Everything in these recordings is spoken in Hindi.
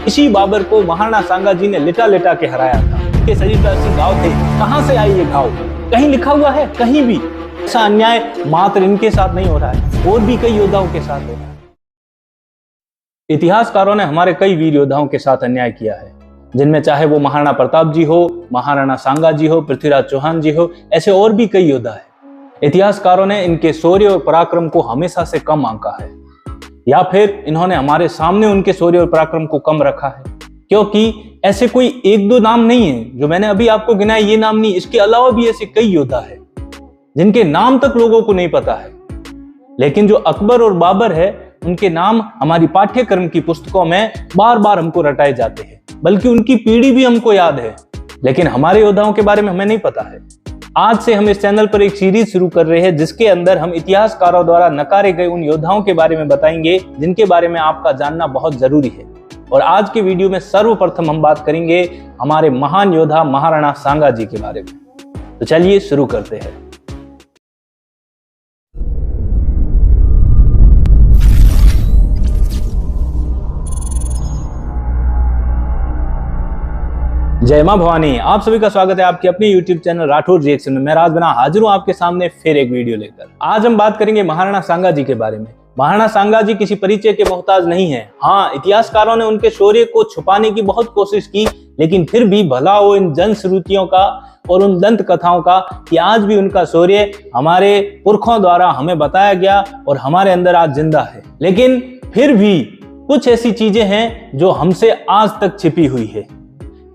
इसी बाबर को महाराणा सांगा जी ने लिटा लिटा के हराया था। उनके शरीर पर 80 घाव थे। कहां से आए ये घाव? कहीं लिखा हुआ है? कहीं भी। ऐसा अन्याय मात्र इनके साथ नहीं हो रहा है, और भी कई योद्धाओं के साथ हो रहा है। इतिहासकारों ने हमारे कई वीर योद्धाओं के साथ अन्याय किया है, जिनमें चाहे वो महाराणा प्रताप जी हो, महाराणा सांगा जी हो, पृथ्वीराज चौहान जी हो, ऐसे और भी कई योद्धा है। इतिहासकारों ने इनके शौर्य और पराक्रम को हमेशा से कम आंका है, या फिर इन्होंने हमारे सामने उनके शौर्य और पराक्रम को कम रखा है, क्योंकि ऐसे कोई एक दो नाम नहीं है जो मैंने अभी आपको गिनाए, ये नाम नहीं, इसके अलावा भी ऐसे कई योद्धा है जिनके नाम तक लोगों को नहीं पता है। लेकिन जो अकबर और बाबर है, उनके नाम हमारी पाठ्यक्रम की पुस्तकों में बार बार हमको रटाए जाते हैं, बल्कि उनकी पीढ़ी भी हमको याद है, लेकिन हमारे योद्धाओं के बारे में हमें नहीं पता है। आज से हम इस चैनल पर एक सीरीज शुरू कर रहे हैं, जिसके अंदर हम इतिहासकारों द्वारा नकारे गए उन योद्धाओं के बारे में बताएंगे जिनके बारे में आपका जानना बहुत जरूरी है। और आज के वीडियो में सर्वप्रथम हम बात करेंगे हमारे महान योद्धा महाराणा सांगा जी के बारे में। तो चलिए शुरू करते हैं। जय मां भवानी। आप सभी का स्वागत है आपके अपने YouTube चैनल राठौर रिएक्शन में। मैं राज बना हाजिर हूं आपके सामने फिर एक वीडियो लेकर। आज हम बात करेंगे महाराणा सांगा जी के बारे में। महाराणा सांगा जी किसी परिचय के मोहताज नहीं है। हाँ, इतिहासकारों ने उनके शौर्य को छुपाने की बहुत कोशिश की, लेकिन फिर भी भला हो इन जन श्रुतियों का और उन दंत कथाओं का कि आज भी उनका शौर्य हमारे पुरखों द्वारा हमें बताया गया और हमारे अंदर आज जिंदा है। लेकिन फिर भी कुछ ऐसी चीजें हैं जो हमसे आज तक छिपी हुई है,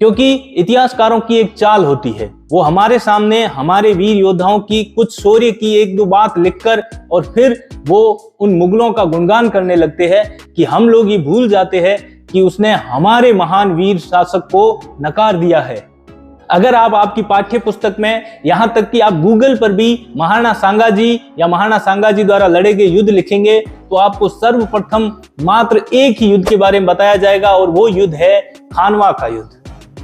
क्योंकि इतिहासकारों की एक चाल होती है, वो हमारे सामने हमारे वीर योद्धाओं की कुछ शौर्य की एक दो बात लिखकर और फिर वो उन मुगलों का गुणगान करने लगते हैं कि हम लोग ये भूल जाते हैं कि उसने हमारे महान वीर शासक को नकार दिया है। अगर आप आपकी पाठ्य पुस्तक में, यहां तक कि आप गूगल पर भी महाराणा सांगा जी या महाराणा सांगा जी द्वारा लड़े गए युद्ध लिखेंगे, तो आपको सर्वप्रथम मात्र एक ही युद्ध के बारे में बताया जाएगा, और वो युद्ध है खानवा का युद्ध।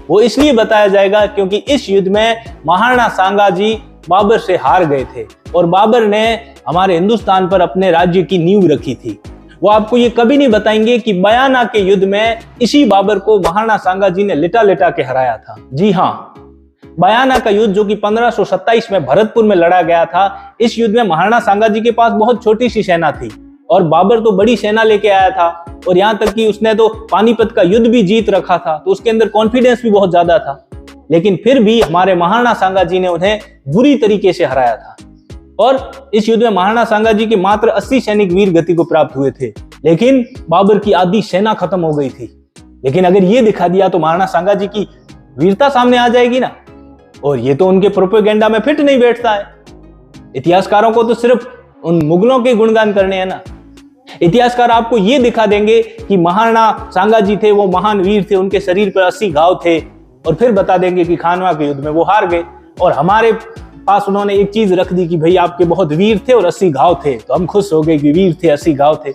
वो इसलिए बताया जाएगा क्योंकि इस युद्ध में महाराणा सांगा जी बाबर से हार गए थे और बाबर ने हमारे हिंदुस्तान पर अपने राज्य की नींव रखी थी। वो आपको ये कभी नहीं बताएंगे कि बयाना के युद्ध में इसी बाबर को महाराणा सांगा जी ने लिटा लिटा के हराया था। जी हाँ, बयाना का युद्ध जो कि 1527 में भरतपुर में लड़ा गया था, इस युद्ध में महाराणा सांगा जी के पास बहुत छोटी सी सेना थी और बाबर तो बड़ी सेना लेके आया था, और यहाँ तक कि उसने तो पानीपत का युद्ध भी जीत रखा था, तो उसके अंदर कॉन्फिडेंस भी बहुत ज्यादा था। लेकिन फिर भी हमारे महाराणा सांगा जी ने उन्हें बुरी तरीके से हराया था, और इस युद्ध में महाराणा सांगा जी के मात्र 80 सैनिक वीर गति को प्राप्त हुए थे, लेकिन बाबर की आधी सेना खत्म हो गई थी। लेकिन अगर ये दिखा दिया तो महाराणा सांगा जी की वीरता सामने आ जाएगी ना, और ये तो उनके प्रोपेगेंडा में फिट नहीं बैठता है। इतिहासकारों को तो सिर्फ उन मुगलों के गुणगान करने हैं ना। इतिहासकार आपको ये दिखा देंगे कि महाराणा सांगा जी थे, वो महान वीर थे, उनके शरीर पर 80 घाव थे, और फिर बता देंगे कि खानवा के युद्ध में वो हार गए, और हमारे पास उन्होंने एक चीज रख दी कि भाई आपके बहुत वीर थे और 80 घाव थे, तो हम खुश हो गए कि वीर थे, 80 घाव थे।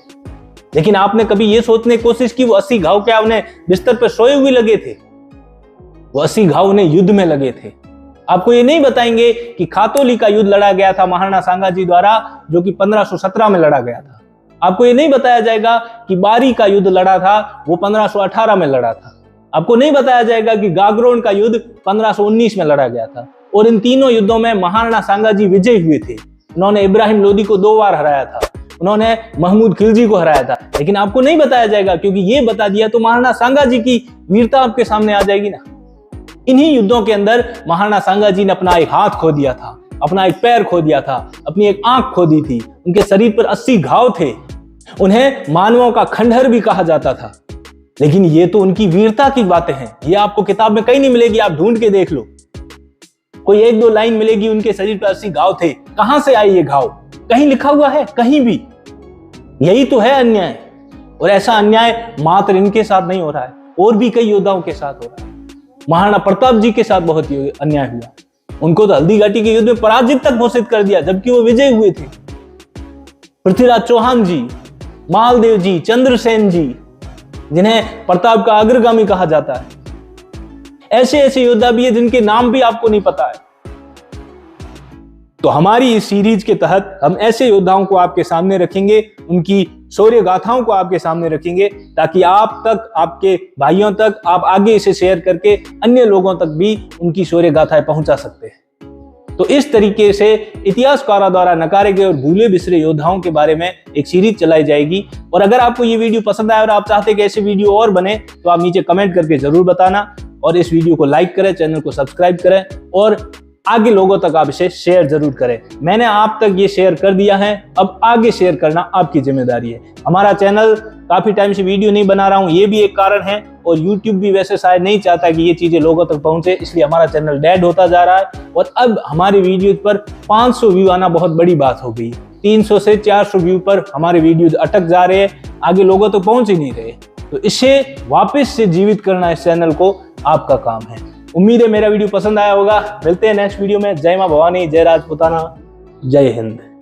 लेकिन आपने कभी ये सोचने की कोशिश की वो 80 घाव क्या उन्हें बिस्तर पर सोए हुए लगे थे? वो 80 घाव उन्हें युद्ध में लगे थे। आपको ये नहीं बताएंगे कि खातोली का युद्ध लड़ा गया था महाराणा सांगा जी द्वारा, जो कि 1517 में लड़ा गया था। आपको ये नहीं बताया जाएगा कि बारी का युद्ध लड़ा था, वो 1518 में लड़ा था। आपको नहीं बताया जाएगा कि गागरोन का युद्ध 1519 में लड़ा गया था, और इन तीनों युद्धों में महाराणा सांगा जी विजयी हुए थे। उन्होंने इब्राहिम लोदी को 2 बार हराया था, उन्होंने महमूद खिलजी को हराया था। लेकिन आपको नहीं बताया जाएगा, क्योंकि ये बता दिया तो महाराणा सांगा जी की वीरता आपके सामने आ जाएगी ना। इन्हीं युद्धों के अंदर महाराणा सांगा जी ने अपना एक हाथ खो दिया था, अपना एक पैर खो दिया था, अपनी एक आंख खो दी थी, उनके शरीर पर 80 घाव थे, उन्हें मानवों का खंडहर भी कहा जाता था। लेकिन ये तो उनकी वीरता की बातें हैं, ये आपको किताब में कहीं नहीं मिलेगी, आप ढूंढ के देख लो। कोई एक दो लाइन मिलेगी उनके शरीर पर 80 घाव थे। कहां से आए ये घाव? कहीं लिखा हुआ है? कहीं भी। यही तो है अन्याय, और ऐसा अन्याय मात्र इनके साथ नहीं हो रहा है, और भी कई योद्धाओं के साथ हो रहा है। महाराणा प्रताप जी के साथ बहुत अन्याय हुआ, उनको तो हल्दी घाटी के युद्ध में पराजित तक घोषित कर दिया, जबकि वो विजयी हुए थे। पृथ्वीराज चौहान जी, मालदेव जी, चंद्रसेन जी, जिन्हें प्रताप का अग्रगामी कहा जाता है, ऐसे ऐसे योद्धा भी है जिनके नाम भी आपको नहीं पता है। तो हमारी इस सीरीज के तहत हम ऐसे योद्धाओं को आपके सामने रखेंगे, उनकी शौर्य गाथाओं को आपके सामने रखेंगे, ताकि आप तक, आपके भाइयों तक, आप आगे इसे शेयर करके अन्य लोगों तक भी उनकी शौर्य गाथाएं पहुंचा सकते हैं। तो इस तरीके से इतिहासकारों द्वारा नकारे गए और भूले बिसरे योद्धाओं के बारे में एक सीरीज चलाई जाएगी। और अगर आपको ये वीडियो पसंद आए और आप चाहते हैं कि ऐसे वीडियो और बने, तो आप नीचे कमेंट करके जरूर बताना और इस वीडियो को लाइक करें, चैनल को सब्सक्राइब करें और आगे लोगों तक आप इसे शेयर जरूर करें। मैंने आप तक ये शेयर कर दिया है, अब आगे शेयर करना आपकी जिम्मेदारी है। हमारा चैनल काफी टाइम से वीडियो नहीं बना रहा हूँ, ये भी एक कारण है, और YouTube भी वैसे शायद नहीं चाहता कि ये चीजें लोगों तक पहुंचे, इसलिए हमारा चैनल डेड होता जा रहा है। और अब हमारे वीडियो पर 500 व्यू आना बहुत बड़ी बात हो गई। 300 से 400 व्यू पर हमारे वीडियो अटक जा रहे हैं, आगे लोगों तक पहुंच ही नहीं रहे। तो इसे वापस से जीवित करना इस चैनल को आपका काम है। उम्मीद है मेरा वीडियो पसंद आया होगा। मिलते हैं नेक्स्ट वीडियो में। जय मां भवानी, जय राजपूताना, जय हिंद।